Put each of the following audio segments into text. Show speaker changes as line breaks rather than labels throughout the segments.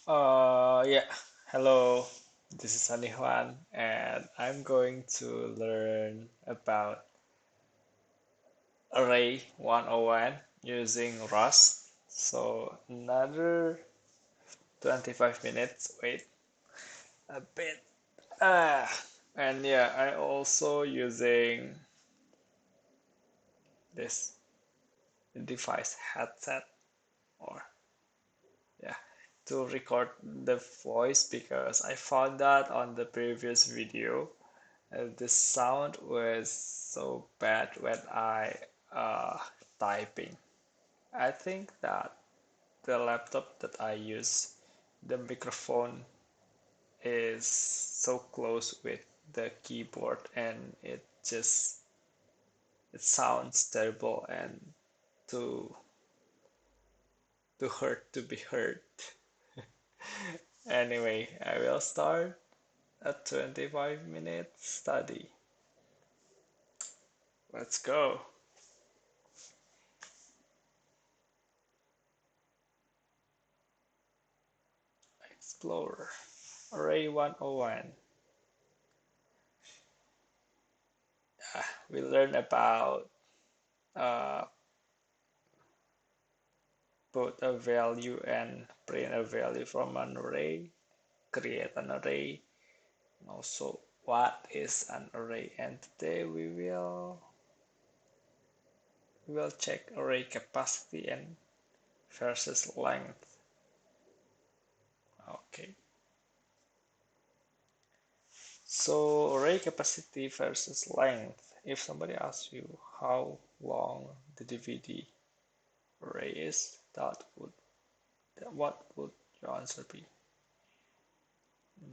Yeah. Hello, this is Anihuan, and I'm going to learn about Array 101 using Rust. So another 25 minutes. Wait a bit. Ah, and yeah, I also using this device headset or yeah to record the voice because I found that on the previous video. The sound was so bad when I uh, typing. I think that the laptop that I use, the microphone is so close with the keyboard and it sounds terrible and too too hurt to be heard. Anyway, I will start a 25-minute study. Let's go. Explorer. Array 101. We learn about uh, put a value and print a value from an array, create an array, and also what is an array. And today we will check array capacity and versus length. Okay. So array capacity versus length. If somebody asks you how long the DVD array is, what would your answer be?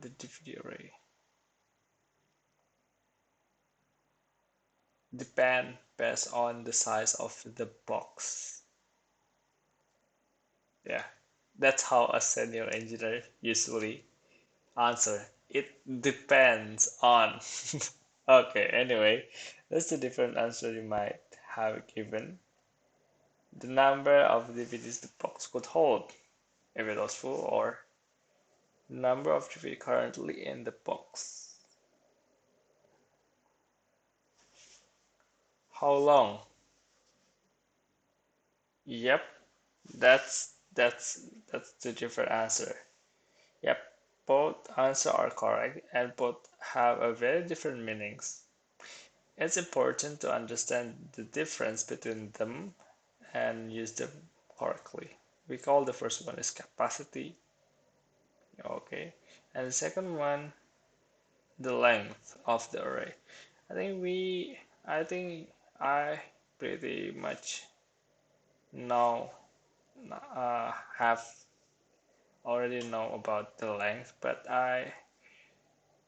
The DVD array. Depend based on the size of the box. Yeah, that's how a senior engineer usually answer. It depends on. Okay, anyway, that's the different answer you might have given. The number of DVDs the box could hold, if it was full, or the number of DVD currently in the box. How long? Yep, that's the different answer. Yep, both answers are correct and both have a very different meanings. It's important to understand the difference between them and use them correctly. We call the first one is capacity, okay, and the second one the length of the array. I think I pretty much know have already know about the length, but I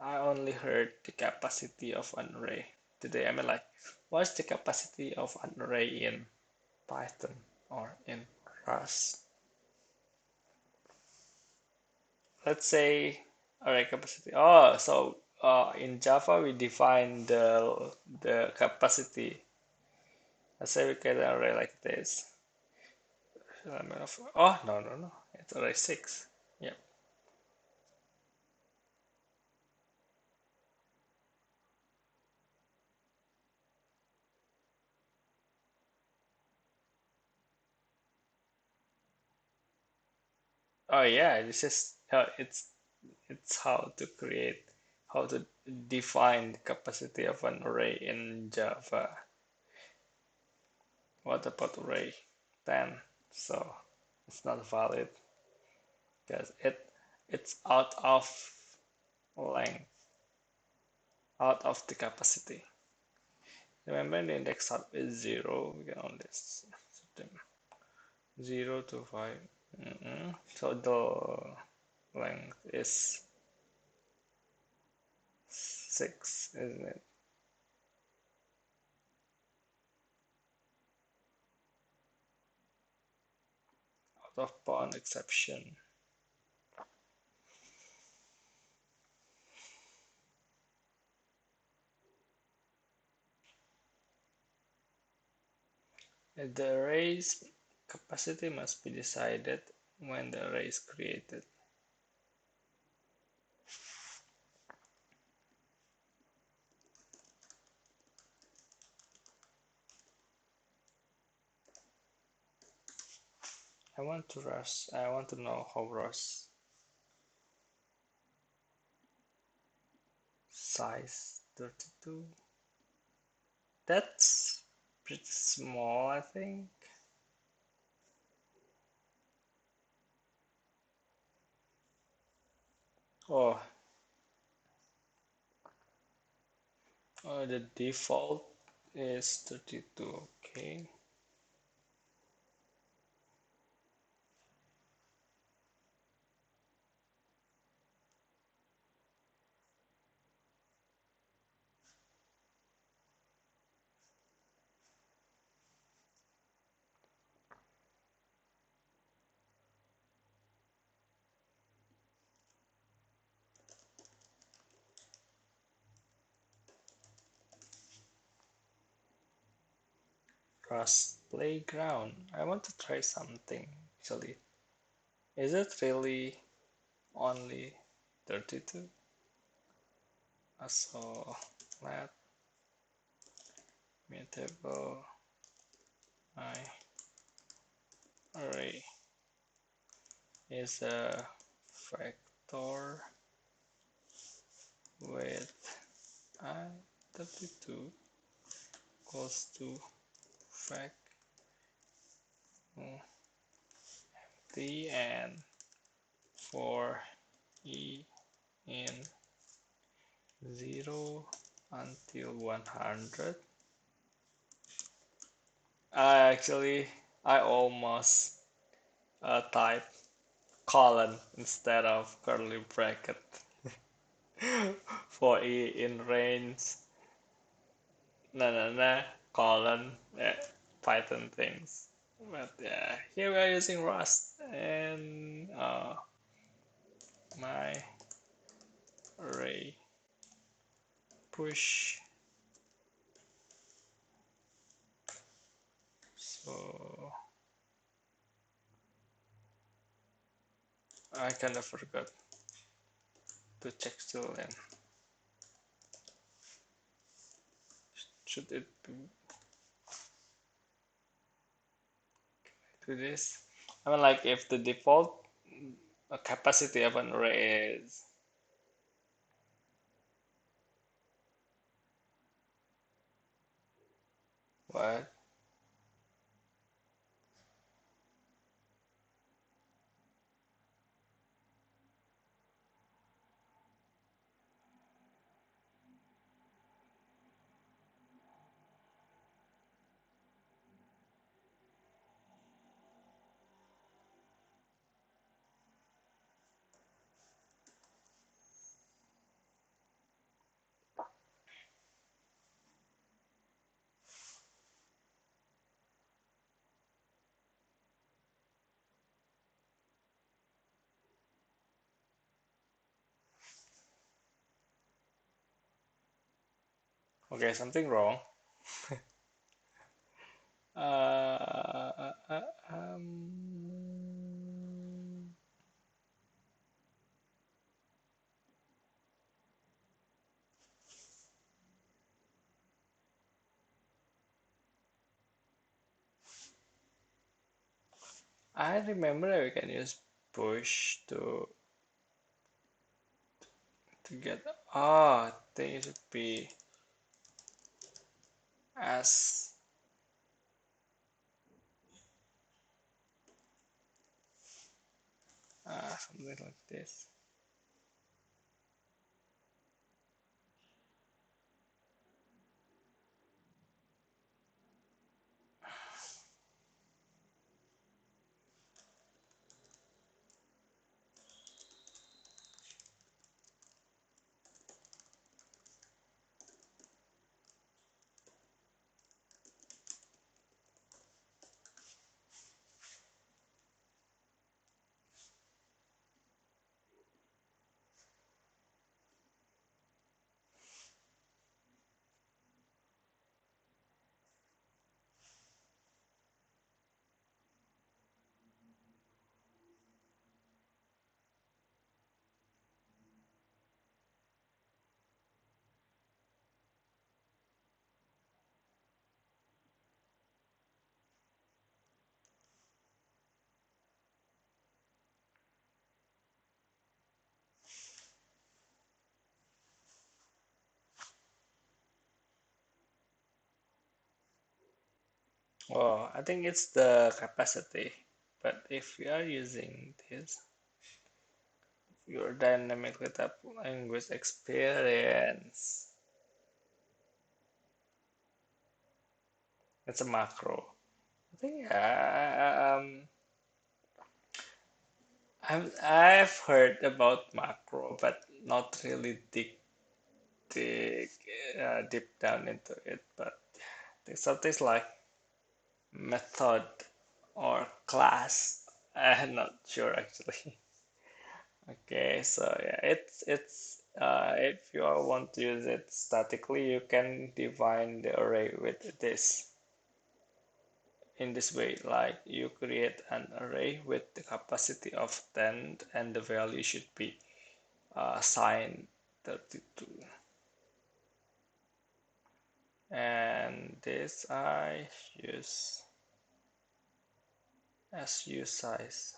only heard the capacity of an array today. I mean, like, what's the capacity of an array in Python or in Rust? Let's say array capacity. Oh, so in Java we define the capacity. Let's say we get an array like this. Oh, no, it's array 6. Yeah. Oh yeah, this is it's how to define the capacity of an array in Java. What about array 10? So it's not valid because it's out of length, out of the capacity. Remember the index start is 0, we can only set them 0 to 5. So the length is 6, isn't it? Out of bound exception. The array's capacity must be decided when the array is created. I want to know how Rust size 32. That's pretty small, I think. Oh, the default is 32. Okay. Rust Playground. I want to try something actually. Is it really only 32? So let mutable my array is a factor with I32 equals to fact t and for e in 0 until 100. I almost type colon instead of curly bracket for e in range colon Python things. But yeah, here we are using Rust and my array push. So I kind of forgot to check still and should it be to this? I mean, like if the default capacity of an array is what? Okay, something wrong. Uh, uh, uh, um, I remember we can use push to get. I think it should be as something like this. Oh, I think it's the capacity. But if you are using this, your dynamic data language experience, it's a macro. I think I've heard about macro, but not really dig deep down into it. But I think something like method or class. I'm not sure actually. Okay, so yeah, if you all want to use it statically, you can define the array with this in this way. Like you create an array with the capacity of 10 and the value should be signed 32. And this I use SU size.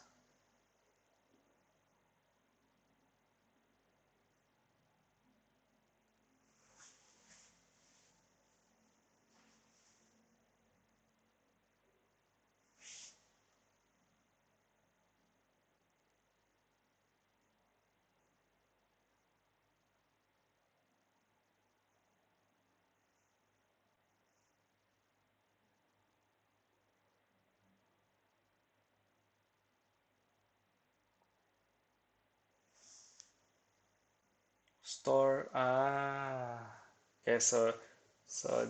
Store okay, so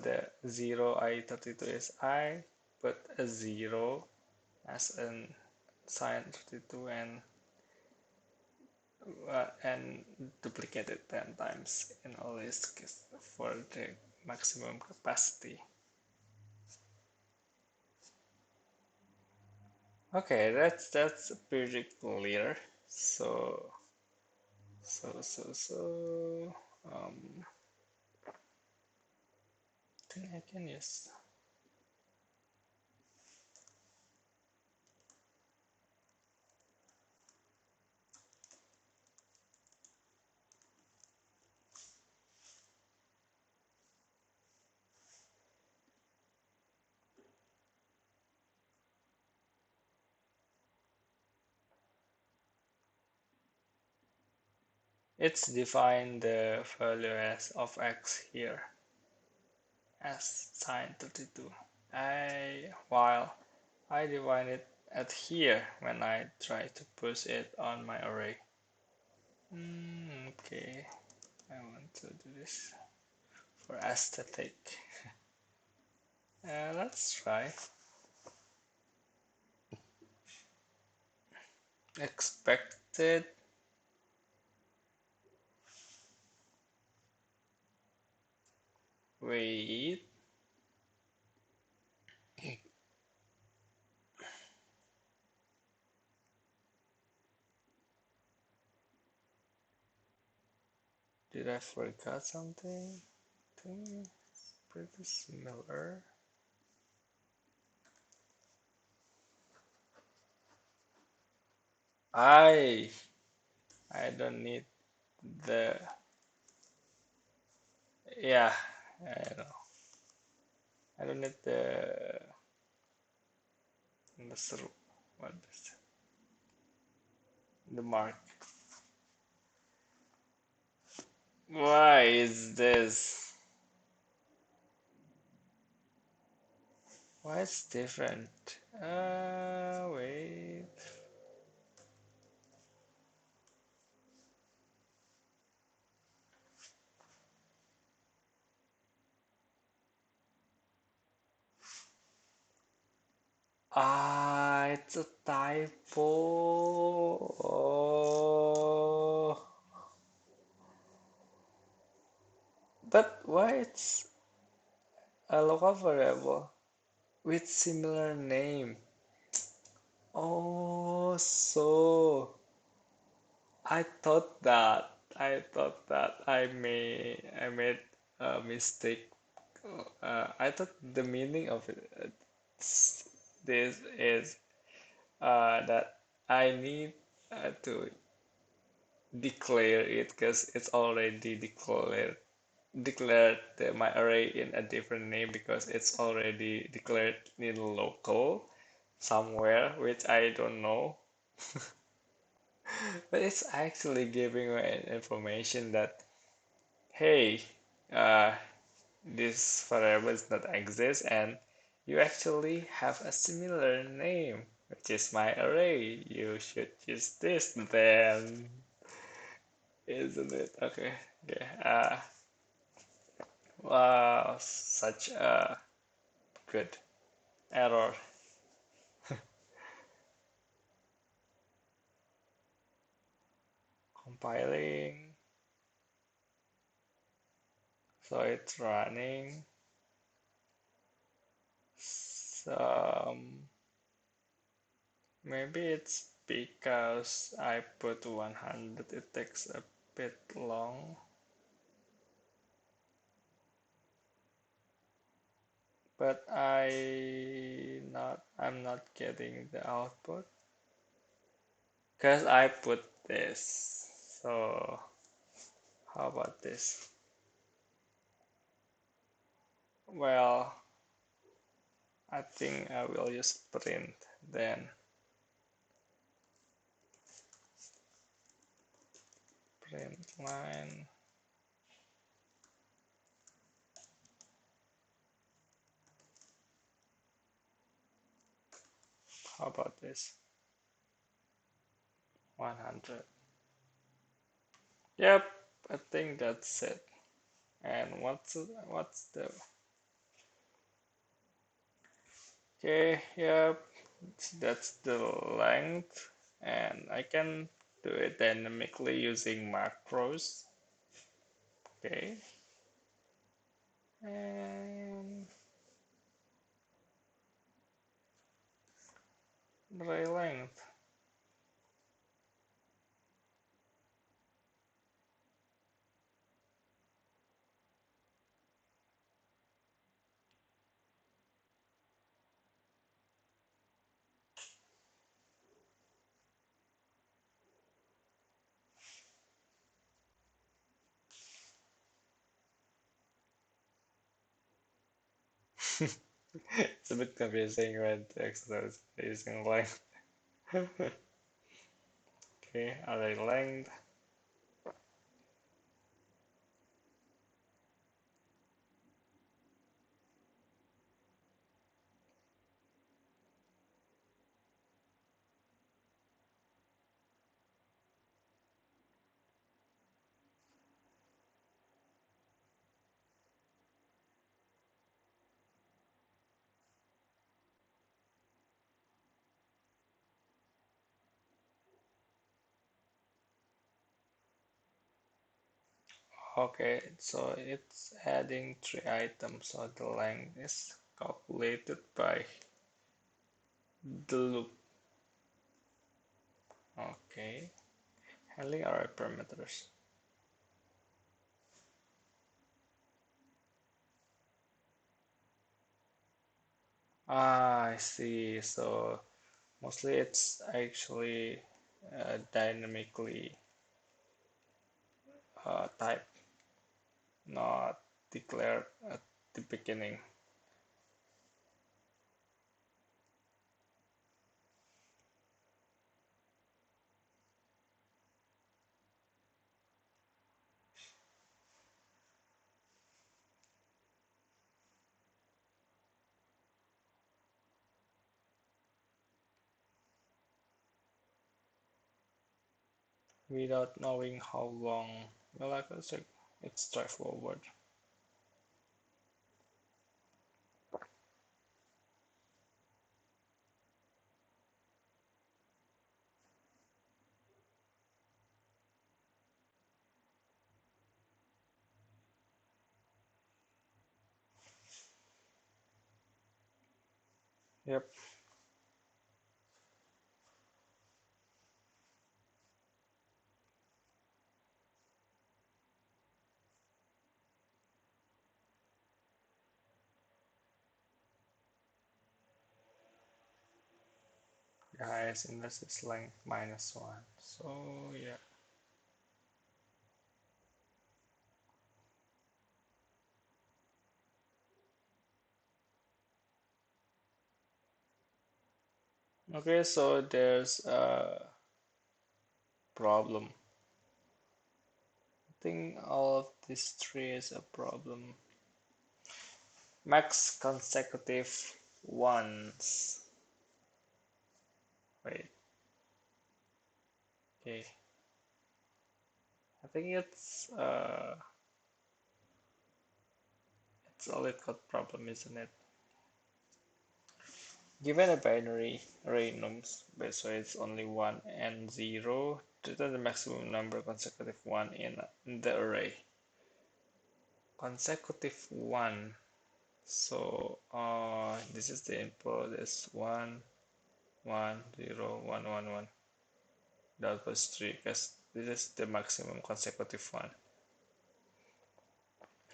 the 0 I32 is I put a 0 as an sign 32 and duplicate it 10 times in all these cases for the maximum capacity. Okay, that's pretty clear. So so I think I can use. It's define the value as of x here as sine 32. While I define it at here when I try to push it on my array. Okay, I want to do this for aesthetic. Let's try. Expected. Wait. Did I forget something? I think it's pretty similar. I I don't need the yeah, I know. I don't need the what is the mark. Why is this? Why it's different? Wait. Ah, it's a typo. Oh. But why it's a local variable with similar name? Oh, so I thought that I made a mistake. I thought the meaning of it, this is that I need to declare it because it's already declared. declared my array in a different name because it's already declared in local somewhere, which I don't know. But it's actually giving me information that, hey, uh, this variable does not exist, and you actually have a similar name, which is my array. You should use this then, isn't it? Okay, okay. Wow, such a good error. Compiling, so it's running. Some maybe it's because I put 100, it takes a bit long. But I'm not getting the output because I put this. So how about this? Well, I think I will use print then. Print line. How about this? 100. Yep, I think that's it. And what's the okay, yep, that's the length, and I can do it dynamically using macros. Okay, and array length. It's a bit confusing when text is using length. Okay, array length. Okay, so it's adding three items, so the length is calculated by the loop. Okay, handling array parameters. Ah, I see. So mostly it's actually dynamically typed, not declared at the beginning. Without knowing how long. Well, I can say it's straightforward. Yep. Guys, index is length -1. So yeah. Okay, so there's a problem. I think all of these three is a problem. Max consecutive ones. Wait, okay. I think it's a Leetcode problem, isn't it? Given a binary array nums, so it's only 1 and 0, return the maximum number consecutive 1 in the array. Consecutive 1. So this is the input is 1, 1, 0, 1, 1, 1. That was 3 because this is the maximum consecutive one.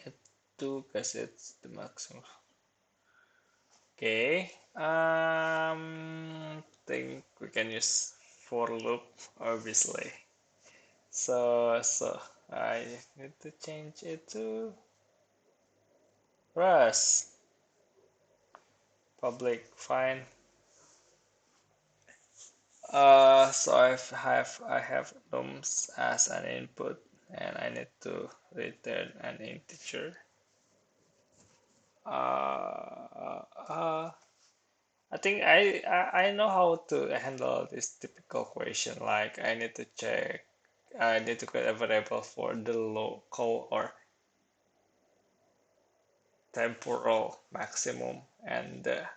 It 2 because it's the maximum. Okay, think we can use for loop obviously. So I need to change it to Rust. Public fine. So I have nums as an input, and I need to return an integer. I think I know how to handle this typical question. Like I need to check, I need to create a variable for the local or temporal maximum and the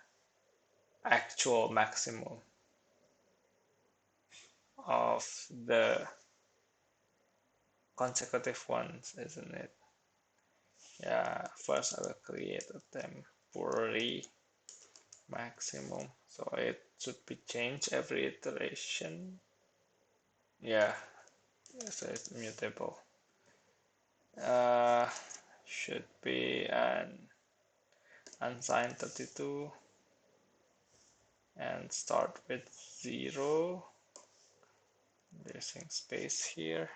actual maximum of the consecutive ones, isn't it? Yeah, first I will create a temporary maximum, so it should be changed every iteration. Yeah, so it's mutable. Uh, should be an unsigned 32 and start with 0, using space here,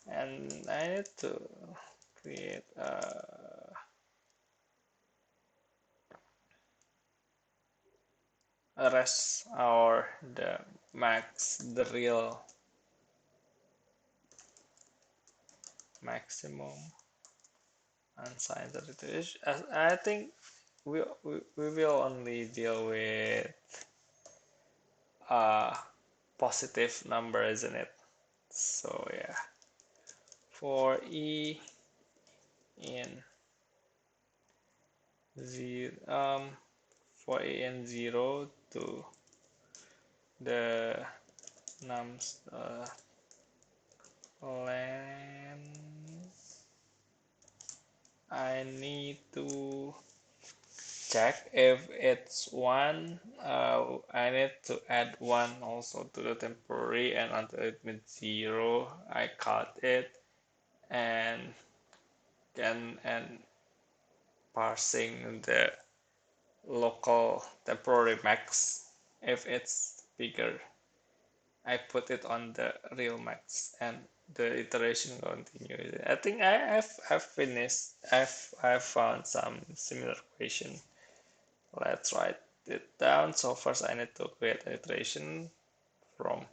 and I need to create a rest or the real maximum unsigned 32. I think we will only deal with a positive number, isn't it? So yeah, for e in 0, for a in 0 to the nums length, I need to check if it's 1. I need to add 1 also to the temporary, and until it means 0 I cut it and parsing the local temporary max. If it's bigger, I put it on the real max, and the iteration continues. I think I've finished. I've found some similar equation. Let's write it down. So first I need to create an iteration from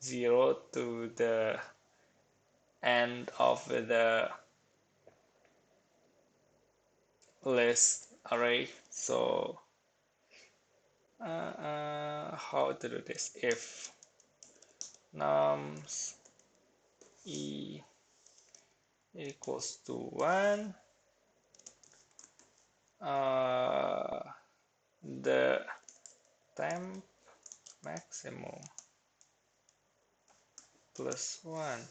0 to the end of the list array. So how to do this? If nums e equals to 1, the temp maximum plus 1.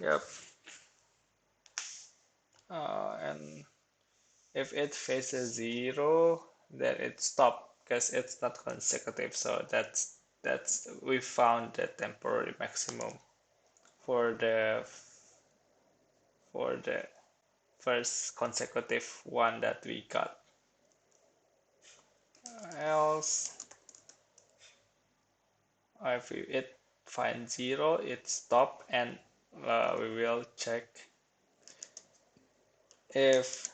Yep. And if it faces 0, then it stops because it's not consecutive. So that's we found the temporary maximum for the first consecutive one that we got. Else, if it finds 0, it stop, and we will check if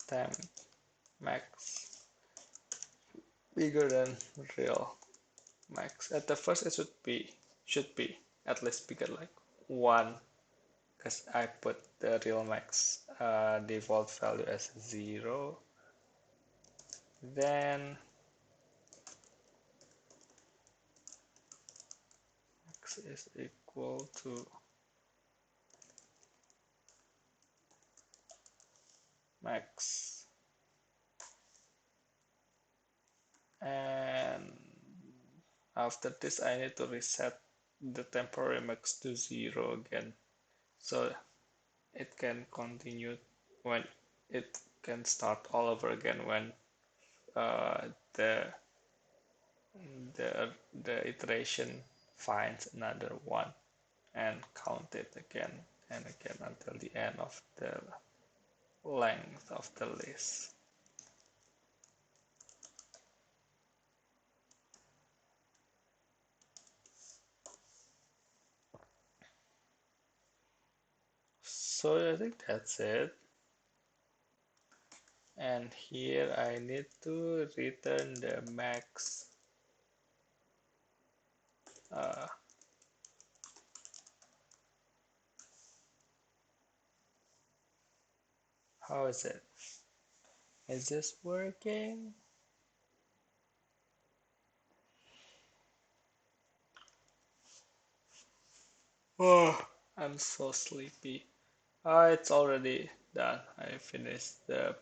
temp max bigger than real max. At the first, it should be at least bigger, like 1, because I put the real max default value as 0. Then x is equal to max, and after this I need to reset the temporary max to 0 again, so it can continue when it can start all over again when uh, the the iteration finds another one and count it again and again until the end of the length of the list. So I think that's it. And here I need to return the max. Uh, how is it? Is this working? Oh, I'm so sleepy. Ah, it's already done. I finished the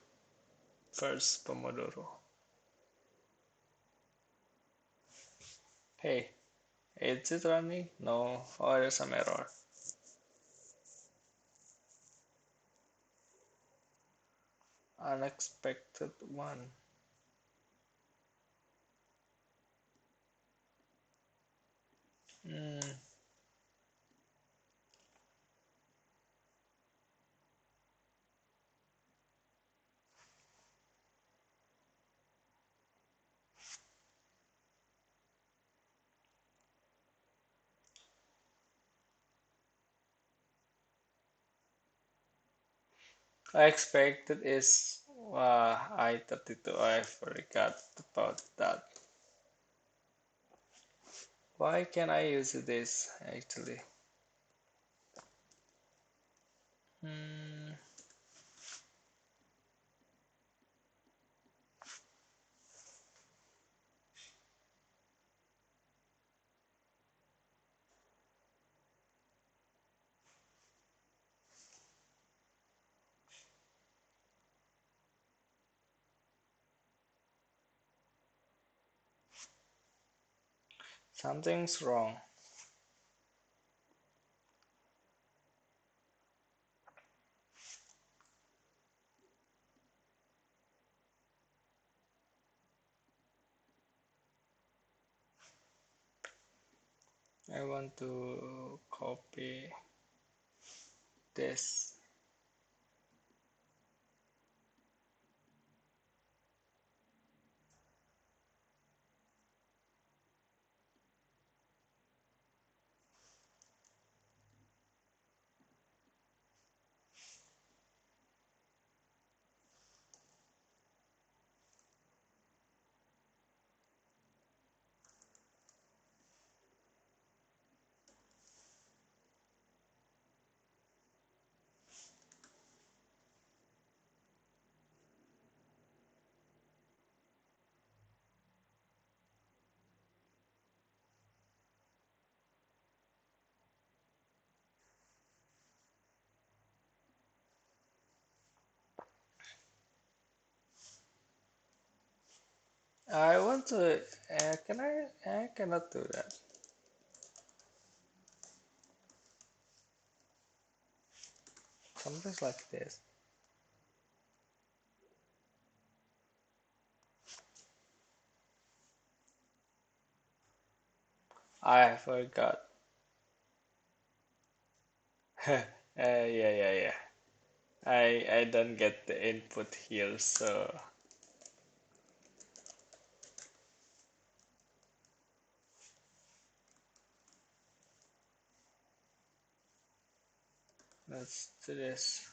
first Pomodoro. Hey, is it running? No. Oh, there's some error. Unexpected one. Hmm. I expected is I-32. I forgot about that. Why can I use this actually? Hmm. Something's wrong. I want to copy this. I want to. Can I? I cannot do that. Something like this. I forgot. Yeah. I don't get the input here, so let's do this.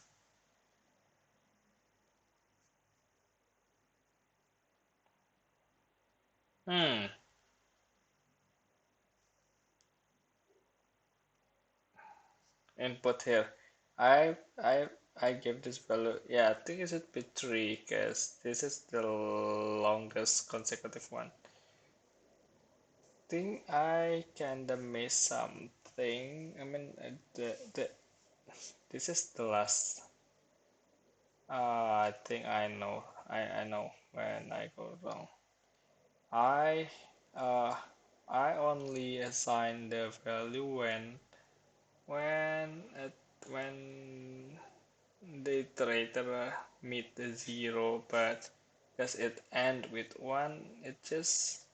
Hmm. Input here. I give this value. Yeah, I think it should be 3 because this is the longest consecutive one. Think I kinda missed something. I mean, the this is the last. I think I know. I know when I go wrong. I uh I only assign the value when it when the iterator meet the zero, but because it end with one, it just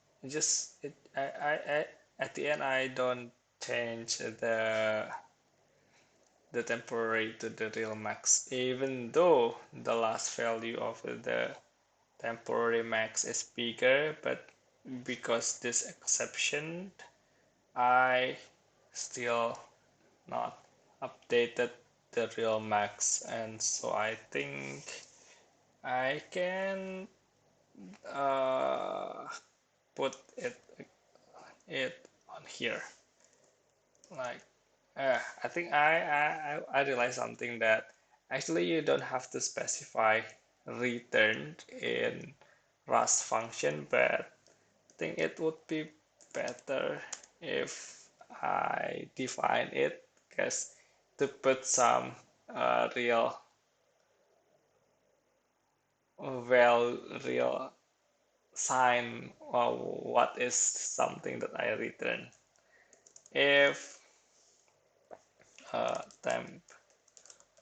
it I at the end I don't change the temporary to the real max, even though the last value of the temporary max is bigger, but because this exception, I still not updated the real max, and so I think I can uh, put it on here. Like, I think I realized something that actually you don't have to specify return in Rust function, but I think it would be better if I define it because to put some real real sign of what is something that I return. If temp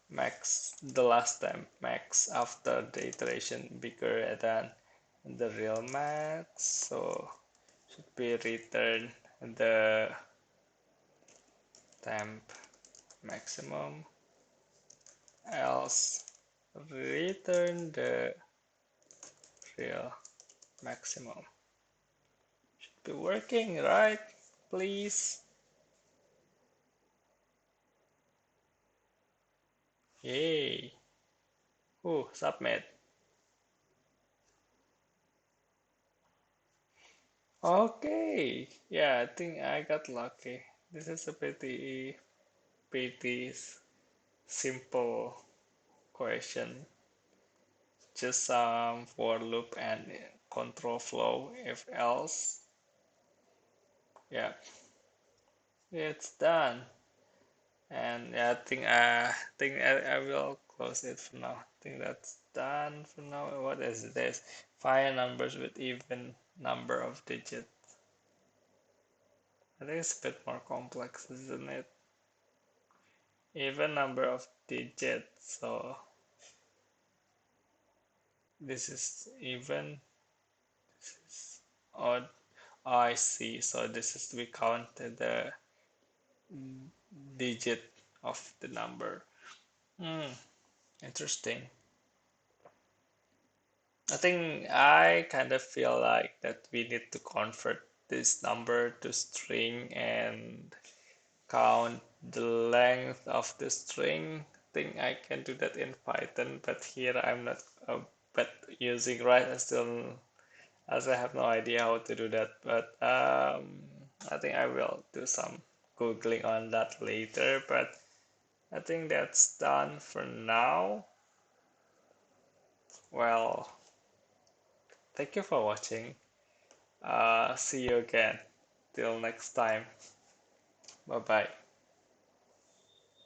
max, the last temp max after the iteration bigger than the real max, so should be return the temp maximum, else return the real maximum. Should be working, right? Please. Yay. Submit. Okay. Yeah, I think I got lucky. This is a pretty simple question. Just some for loop and control flow if else. Yeah, it's done. And yeah, I will close it for now. I think that's done for now. What is this? Find numbers with even number of digits. I think it's a bit more complex, isn't it? Even number of digits. So this is even. This is odd. Oh, I see. So this is we count the digit of the number. Hmm, interesting. I think I kind of feel like that we need to convert this number to string and count the length of the string. I think I can do that in Python, but here I'm not but using right. I still have no idea how to do that, but I think I will do some googling on that later. But I think that's done for now. Well, thank you for watching. See you again. Till next time. Bye bye.